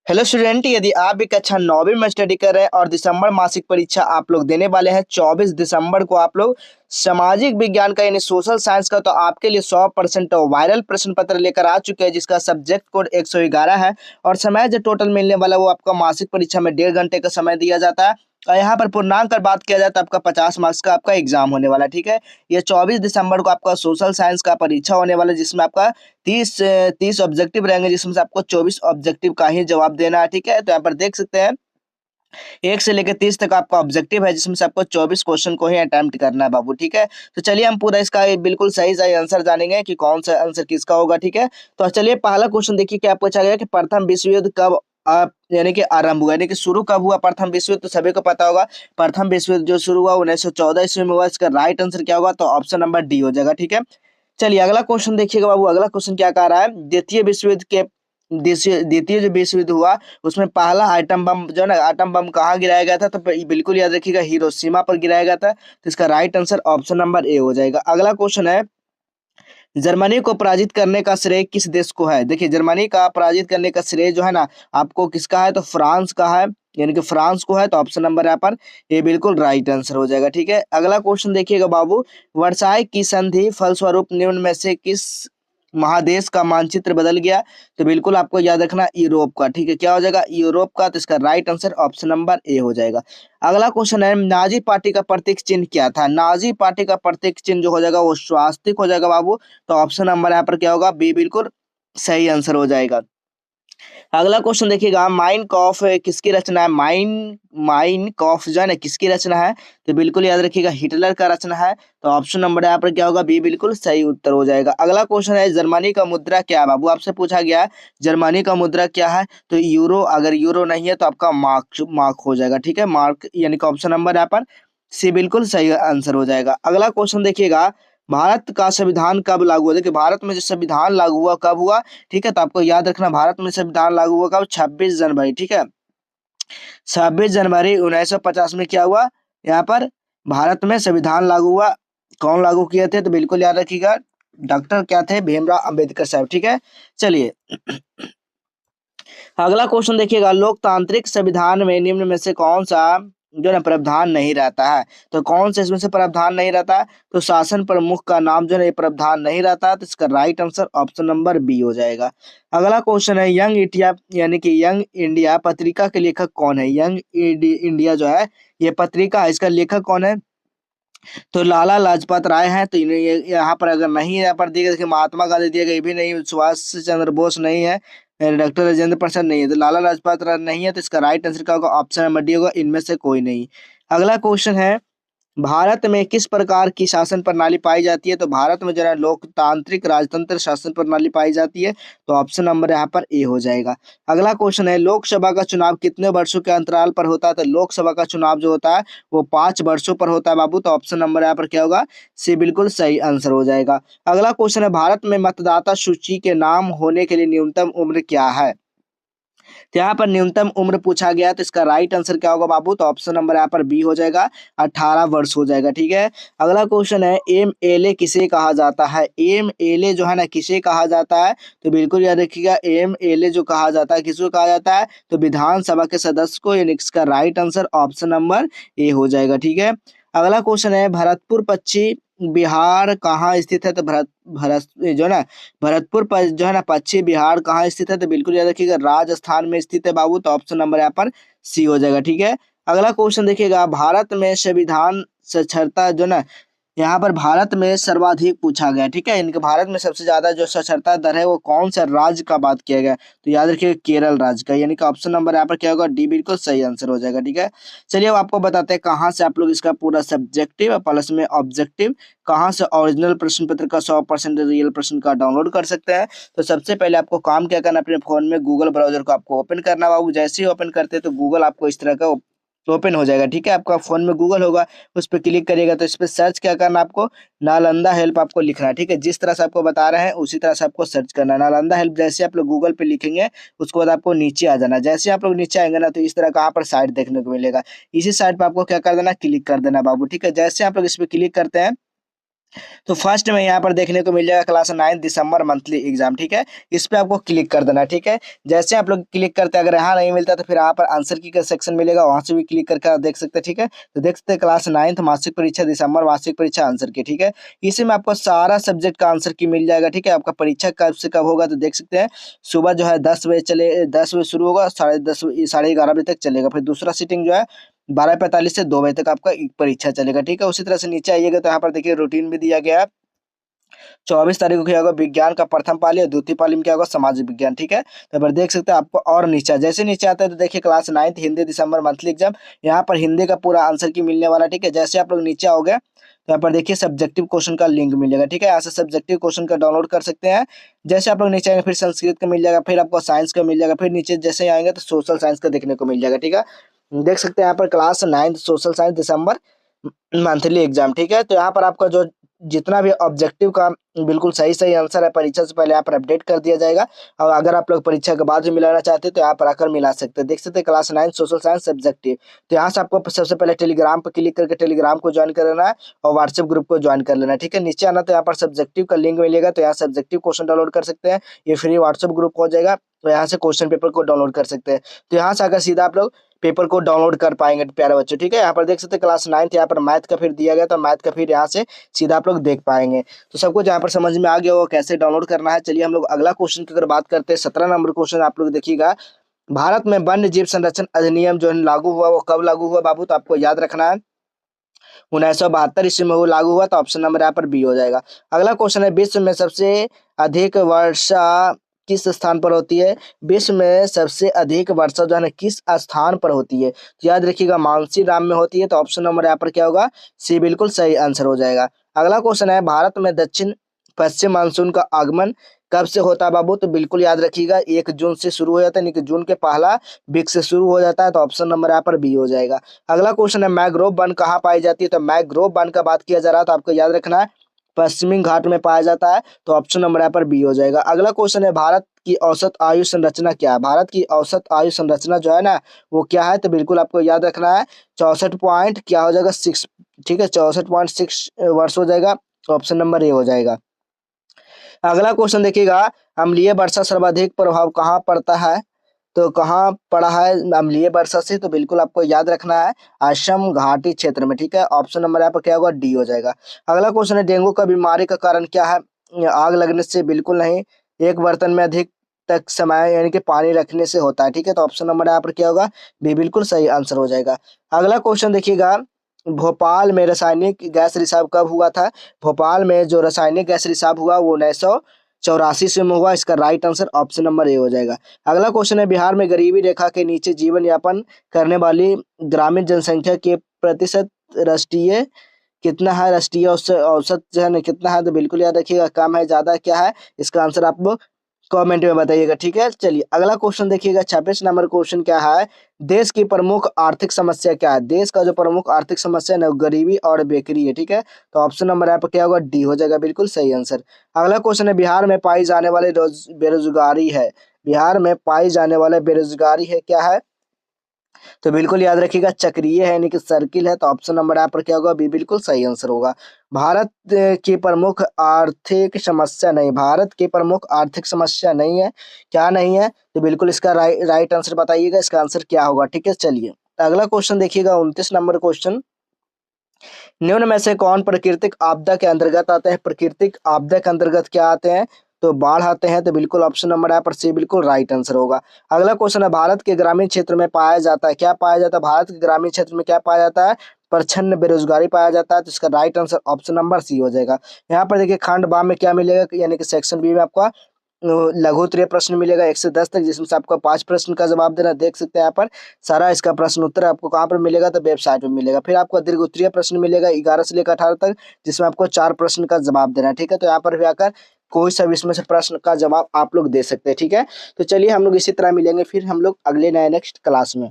Hello student, यदि आप भी कक्षा 9वीं में स्टडी कर रहे हैं और दिसंबर मासिक परीक्षा आप लोग देने वाले हैं 24 दिसंबर को, आप लोग सामाजिक विज्ञान का यानी सोशल साइंस का, तो आपके लिए 100% वायरल प्रश्न पत्र लेकर आ चुके हैं जिसका सब्जेक्ट कोड 111 है। और समय जो टोटल मिलने वाला वो आपका मासिक परीक्षा में 1.5 घंटे का समय दिया जाता है। और यहाँ पर पूर्णांक पर बात किया जाए तो आपका 50 मार्क्स का आपका एग्जाम होने वाला है। ठीक है, ये 24 दिसंबर को आपका सोशल साइंस का परीक्षा होने वाला है जिसमें आपका 30 ऑब्जेक्टिव रहेंगे, जिसमें से आपको 24 ऑब्जेक्टिव का ही जवाब देना है। ठीक है, तो यहाँ पर देख सकते हैं 1 से लेकर 30 तक आपका ऑब्जेक्टिव है जिसमें से आपको 24 क्वेश्चन को ही अटेम्प्ट करना है बाबू। ठीक है, तो चलिए हम पूरा इसका बिल्कुल सही सही आंसर जानेंगे कि कौन सा आंसर किसका होगा। ठीक है, तो चलिए पहला क्वेश्चन देखिए क्या पूछा गया कि प्रथम विश्व युद्ध कब यानी कि आरंभ हुआ, यानी कि शुरू कब हुआ प्रथम विश्व युद्ध। तो सभी को पता होगा प्रथम विश्व युद्ध जो शुरू हुआ 1914 ईस्वी में हुआ। इसका राइट आंसर क्या होगा, तो ऑप्शन नंबर डी हो जाएगा। ठीक है, चलिए अगला क्वेश्चन देखिएगा बाबू। अगला क्वेश्चन क्या कह रहा है, द्वितीय विश्व युद्ध के द्वितीय जो विश्व युद्ध हुआ उसमें पहला आइटम बम जो है ना, आइटम बम कहाँ गिराया गया था, तो बिल्कुल याद रखिएगा हिरोशिमा पर गिराया गया था। तो इसका right answer option number A हो जाएगा। अगला क्वेश्चन है, जर्मनी को पराजित करने का श्रेय किस देश को है। देखिए जर्मनी का पराजित करने का श्रेय जो है ना आपको किसका है, तो फ्रांस का है, यानी कि फ्रांस को है। तो ऑप्शन नंबर यहाँ पर ये बिल्कुल राइट आंसर हो जाएगा। ठीक है, अगला क्वेश्चन देखिएगा बाबू, वर्साई की संधि फलस्वरूप निम्न में से किस महादेश का मानचित्र बदल गया। तो बिल्कुल आपको याद रखना यूरोप का। ठीक है, क्या हो जाएगा, यूरोप का। तो इसका right answer option number A हो जाएगा। अगला क्वेश्चन है, नाजी पार्टी का प्रतीक चिन्ह क्या था। नाजी पार्टी का प्रतीक चिन्ह जो हो जाएगा वो स्वास्तिक हो जाएगा बाबू। तो ऑप्शन नंबर यहाँ पर क्या होगा, बी बिल्कुल सही आंसर हो जाएगा। अगला क्वेश्चन देखिएगा, माइन कॉफ किसकी रचना है। माइन कॉफ जो है ना किसकी रचना है, तो बिल्कुल याद रखिएगा हिटलर का रचना है। तो ऑप्शन नंबर यहाँ पर क्या होगा, बी बिल्कुल सही उत्तर हो जाएगा। अगला क्वेश्चन है, जर्मनी का मुद्रा क्या है बाबू। आपसे पूछा गया है जर्मनी का मुद्रा क्या है, तो यूरो। अगर यूरो नहीं है तो आपका मार्क मार्क हो जाएगा। ठीक है, मार्क यानी कि ऑप्शन नंबर यहाँ पर सी बिल्कुल सही आंसर हो जाएगा। अगला क्वेश्चन देखिएगा, भारत का संविधान कब लागू हुआ। देखिए भारत में जो संविधान लागू हुआ कब हुआ। ठीक है, तो आपको याद रखना भारत में संविधान लागू हुआ कब, 26 जनवरी। ठीक है, 26 जनवरी 1950 में क्या हुआ, यहाँ पर भारत में संविधान लागू हुआ। कौन लागू किए थे, तो बिल्कुल याद रखिएगा डॉक्टर क्या थे, भीमराव अंबेडकर साहब। ठीक है, चलिए अगला क्वेश्चन देखिएगा, लोकतांत्रिक संविधान में निम्न में से कौन सा जो ना प्रावधान नहीं रहता है। तो कौन से इसमें से प्रावधान नहीं रहता है, तो शासन प्रमुख का नाम जो है ये प्रावधान नहीं रहता है। तो इसका right answer option number B हो जाएगा। अगला क्वेश्चन है, यंग इंडिया यानी कि यंग इंडिया पत्रिका के लेखक कौन है। यंग इंडिया जो है ये पत्रिका है, इसका लेखक कौन है, तो लाला लाजपत राय हैं। तो ये यहाँ पर अगर नहीं यहाँ पर दिया गया, महात्मा गांधी दिया गया, ये भी नहीं, सुभाष चंद्र बोस नहीं है, डॉक्टर राजेंद्र प्रसाद नहीं है, तो लाला लाजपत राय नहीं है। तो इसका राइट आंसर क्या होगा, ऑप्शन नंबर डी होगा, इनमें से कोई नहीं। अगला क्वेश्चन है, भारत में किस प्रकार की शासन प्रणाली पाई जाती है। तो भारत में जो है लोकतांत्रिक राजतंत्र शासन प्रणाली पाई जाती है। तो ऑप्शन नंबर यहाँ पर ए हो जाएगा। अगला क्वेश्चन है, लोकसभा का चुनाव कितने वर्षों के अंतराल पर होता है। तो लोकसभा का चुनाव जो होता है वो 5 वर्षों पर होता है बाबू। तो ऑप्शन नंबर यहाँ पर क्या होगा, सी बिल्कुल सही आंसर हो जाएगा। अगला क्वेश्चन है, भारत में मतदाता सूची के नाम होने के लिए न्यूनतम उम्र क्या है। तो यहाँ पर न्यूनतम उम्र पूछा गया, तो इसका राइट आंसर क्या होगा बाबू, तो ऑप्शन नंबर यहाँ पर बी हो जाएगा, 18 वर्ष हो जाएगा। ठीक है, अगला क्वेश्चन है, एमएलए किसे कहा जाता है। एमएलए जो है ना किसे कहा जाता है, तो बिल्कुल याद रखिएगा एमएलए जो कहा जाता है किसको कहा जाता है, तो विधानसभा के सदस्य को, यानी इसका right answer option number A हो जाएगा। ठीक है, अगला क्वेश्चन है, भरतपुर पश्चिम बिहार कहाँ स्थित है। तो भरत भरत जो है ना भरतपुर पर जो है ना पश्चिम बिहार कहाँ स्थित है, तो बिल्कुल याद रखिएगा राजस्थान में स्थित है बाबू। तो ऑप्शन नंबर यहाँ पर सी हो जाएगा। ठीक है, अगला क्वेश्चन देखिएगा, भारत में संविधान साक्षरता जो ना यहाँ पर भारत में सर्वाधिक पूछा गया। ठीक है, इनके भारत में सबसे ज्यादा जो साक्षरता दर है वो कौन सा राज्य का बात किया गया, तो याद रखिएगा केरल राज्य का, यानी कि ऑप्शन नंबर यहाँ पर क्या होगा, डी बिल्कुल सही आंसर हो जाएगा। ठीक है, चलिए अब आपको बताते हैं कहाँ से आप लोग इसका पूरा सब्जेक्टिव और प्लस में ऑब्जेक्टिव, कहाँ से ओरिजिनल प्रश्न पत्र का 100% रियल प्रश्न का डाउनलोड कर सकते हैं। तो सबसे पहले आपको काम क्या करना, अपने फोन में गूगल ब्राउजर को आपको ओपन करना बाबू। जैसे ही ओपन करते हैं तो गूगल आपको इस तरह का ओपन हो जाएगा। ठीक है, आपका फोन में गूगल होगा, उस पर क्लिक करिएगा तो इस पर सर्च क्या करना, आपको नालंदा हेल्प आपको लिखना है। ठीक है, जिस तरह से आपको बता रहे हैं उसी तरह से आपको सर्च करना है नालंदा हेल्प। जैसे आप लोग गूगल पे लिखेंगे उसके बाद आपको नीचे आ जाना। जैसे आप लोग नीचे आएंगे ना तो इस तरह का यहाँ पर साइट देखने को मिलेगा। इसी साइट पर आपको क्या कर देना, क्लिक कर देना बाबू। ठीक है, जैसे आप लोग इस पर क्लिक करते हैं तो फर्स्ट में यहाँ पर देखने को मिल जाएगा क्लास 9 दिसंबर मंथली एग्जाम, ठीक है। इस पे आपको क्लिक कर देना, ठीक है। जैसे आप लोग क्लिक करते हैं, अगर यहाँ नहीं मिलता तो फिर यहाँ पर आंसर की का सेक्शन मिलेगा, वहां से भी क्लिक करके आप देख सकते हैं, ठीक है। तो देख सकते हैं क्लास 9 मासिक परीक्षा दिसंबर मासिक परीक्षा आंसर की, ठीक है। इसी में आपको सारा सब्जेक्ट का आंसर की मिल जाएगा, ठीक है। आपका परीक्षा कब से कब होगा तो देख सकते हैं, सुबह जो है 10 बजे शुरू होगा, 10:30 साढ़े 11 बजे तक चलेगा। फिर दूसरा सीटिंग जो है 12:45 से 2 बजे तक आपका परीक्षा चलेगा, ठीक है। उसी तरह से नीचे आइएगा तो यहाँ पर देखिए रूटीन भी दिया गया है। 24 तारीख को क्या होगा, विज्ञान का प्रथम पाली और द्वितीय पाली में क्या होगा, समाज विज्ञान, ठीक है। तो पर देख सकते हैं आपको, और नीचे जैसे नीचे आता है तो देखिए क्लास 9 हिंदी दिसंबर मंथली एग्जाम, यहाँ पर हिंदी का पूरा आंसर की मिलने वाला, ठीक है। जैसे आप लोग नीचे आओगे तो यहाँ पर देखिए सब्जेक्टिव क्वेश्चन का लिंक मिलेगा, ठीक है। यहाँ से सब्जेक्टिव क्वेश्चन का डाउनलोड कर सकते हैं। जैसे आप लोग नीचे आएंगे फिर संस्कृत का मिल जाएगा, फिर आपको साइंस का मिल जाएगा, फिर नीचे जैसे आएंगे तो सोशल साइंस का देखने को मिल जाएगा, ठीक है। देख सकते हैं यहाँ पर क्लास 9 सोशल साइंस दिसंबर मंथली एग्जाम, ठीक है। तो यहाँ पर आपका जो जितना भी ऑब्जेक्टिव का बिल्कुल सही सही आंसर है परीक्षा से पहले यहाँ पर अपडेट कर दिया जाएगा। और अगर आप लोग परीक्षा के बाद भी मिलाना चाहते हैं तो यहाँ पर आकर मिला सकते हैं। देख सकते हैं क्लास 9 सोशल साइंस सब्जेक्टिव। तो यहाँ से आपको सबसे पहले टेलीग्राम पर क्लिक करके टेलीग्राम को ज्वाइन कर लेना है और व्हाट्सएप ग्रुप को ज्वाइन कर लेना है, ठीक है। नीचे आना तो यहाँ पर सब्जेक्टिव का लिंक मिलेगा, तो यहाँ सब्जेक्टिव क्वेश्चन डाउनलोड कर सकते हैं। ये फ्री व्हाट्सएप ग्रुप हो जाएगा, तो यहाँ से क्वेश्चन पेपर को डाउनलोड कर सकते हैं। तो यहाँ से अगर सीधा आप लोग पेपर को डाउनलोड कर पाएंगे प्यारे बच्चों, ठीक है। यहाँ पर देख सकते हैं क्लास 9 यहाँ पर मैथ का फिर दिया गया, तो मैथ का फिर यहाँ से सीधा आप लोग देख पाएंगे। तो सब कुछ यहाँ पर समझ में आ गया होगा कैसे डाउनलोड करना है। चलिए हम लोग अगला क्वेश्चन की अगर बात करते हैं, 17 नंबर क्वेश्चन आप लोग देखिएगा। भारत में वन्य जीव संरक्षण अधिनियम जो है लागू हुआ, वो कब लागू हुआ बाबू, तो आपको याद रखना है 1972 ईस्वी में वो लागू हुआ। तो ऑप्शन नंबर यहाँ पर बी हो जाएगा। अगला क्वेश्चन है, विश्व में सबसे अधिक वर्षा किस स्थान पर होती है। विश्व में सबसे अधिक वर्षा जो है ना किस स्थान पर होती है, तो याद रखिएगा मानसी राम में होती है। तो ऑप्शन नंबर यहाँ पर क्या होगा, सी बिल्कुल सही आंसर हो जाएगा। अगला क्वेश्चन है, भारत में दक्षिण पश्चिम मानसून का आगमन कब से होता है बाबू, तो बिल्कुल याद रखिएगा 1 जून से शुरू हो जाता है, यानी कि जून के पहला वीक से शुरू हो जाता है। तो ऑप्शन नंबर यहाँ पर बी हो जाएगा। अगला क्वेश्चन है, मैग्रोव वन कहाँ पाई जाती है, तो मैग्रोव वन का बात किया जा रहा है तो आपको याद रखना है पश्चिमी घाट में पाया जाता है। तो ऑप्शन नंबर यहाँ पर बी हो जाएगा। अगला क्वेश्चन है, भारत की औसत आयु संरचना क्या है। भारत की औसत आयु संरचना जो है ना वो क्या है, तो बिल्कुल आपको याद रखना है 64 पॉइंट क्या हो जाएगा 6, ठीक है, 64.6 वर्ष हो जाएगा। ऑप्शन नंबर ए हो जाएगा। अगला क्वेश्चन देखिएगा, अम्लीय वर्षा सर्वाधिक प्रभाव कहाँ पड़ता है, तो कहाँ पड़ा है अम्लीय वर्षा से, तो बिल्कुल आपको याद रखना है असम घाटी क्षेत्र में, ठीक है। ऑप्शन नंबर यहाँ पर क्या होगा, डी हो जाएगा। अगला क्वेश्चन है, डेंगू का बीमारी का कारण क्या है, आग लगने से बिल्कुल नहीं, एक बर्तन में अधिक तक समय यानी कि पानी रखने से होता है, ठीक है। तो ऑप्शन नंबर यहाँ पर क्या होगा, बी बिल्कुल सही आंसर हो जाएगा। अगला क्वेश्चन देखिएगा, भोपाल में रासायनिक गैस रिसाव कब हुआ था। भोपाल में जो रासायनिक गैस रिसाव हुआ वो 1984 से में हुआ। इसका right answer option number A हो जाएगा। अगला क्वेश्चन है, बिहार में गरीबी रेखा के नीचे जीवन यापन करने वाली ग्रामीण जनसंख्या के प्रतिशत राष्ट्रीय कितना है, राष्ट्रीय औसत जो है ना कितना है, तो बिल्कुल याद रखिएगा कम है ज्यादा क्या है, इसका आंसर आप कमेंट में बताइएगा, ठीक है। चलिए अगला क्वेश्चन देखिएगा, 26 नंबर क्वेश्चन क्या है, देश की प्रमुख आर्थिक समस्या क्या है। देश का जो प्रमुख आर्थिक समस्या है गरीबी और बेकारी है, ठीक है। तो ऑप्शन नंबर यहाँ पर क्या होगा, डी हो जाएगा, बिल्कुल सही आंसर। अगला क्वेश्चन है, बिहार में पाई जाने वाले बेरोजगारी है। बिहार में पाई जाने वाले बेरोजगारी है क्या है, तो बिल्कुल याद रखिएगा चक्रीय है यानी कि सर्किल है। तो ऑप्शन नंबर यहाँ पर क्या होगा, बी बिल्कुल सही आंसर होगा। भारत की प्रमुख आर्थिक समस्या नहीं, भारत की प्रमुख आर्थिक समस्या नहीं है, क्या नहीं है, तो बिल्कुल इसका राइट आंसर बताइएगा, इसका आंसर क्या होगा, ठीक है। चलिए अगला क्वेश्चन देखिएगा, 29 नंबर क्वेश्चन, निम्न में से कौन प्राकृतिक आपदा के अंतर्गत आते हैं। प्राकृतिक आपदा के अंतर्गत क्या आते हैं, तो बाढ़ आते हैं। तो बिल्कुल ऑप्शन नंबर यहाँ पर सी बिल्कुल राइट आंसर होगा। अगला क्वेश्चन है, भारत के ग्रामीण क्षेत्र में पाया जाता है, क्या पाया जाता है, भारत के ग्रामीण क्षेत्र में क्या पाया जाता है, प्रच्छन्न बेरोजगारी पाया जाता है। तो इसका right answer option number C हो जाएगा। यहाँ पर देखिए खंड बा में क्या मिलेगा, यानी कि सेक्शन बी में आपका लघु उत्तरीय प्रश्न मिलेगा 1 से 10 तक, जिसमें से आपको 5 प्रश्न का जवाब देना। देख सकते हैं यहाँ पर सारा इसका प्रश्न उत्तर आपको कहाँ पर मिलेगा, तो वेबसाइट में मिलेगा। फिर आपको दीर्घ उत्तरीय प्रश्न मिलेगा 11 से लेकर 18 तक, जिसमें आपको 4 प्रश्न का जवाब देना है, ठीक है। तो यहाँ पर भी आकर कोई सा भी इसमें से प्रश्न का जवाब आप लोग दे सकते हैं, ठीक है। तो चलिए हम लोग इसी तरह मिलेंगे फिर हम लोग अगले नए नेक्स्ट क्लास में।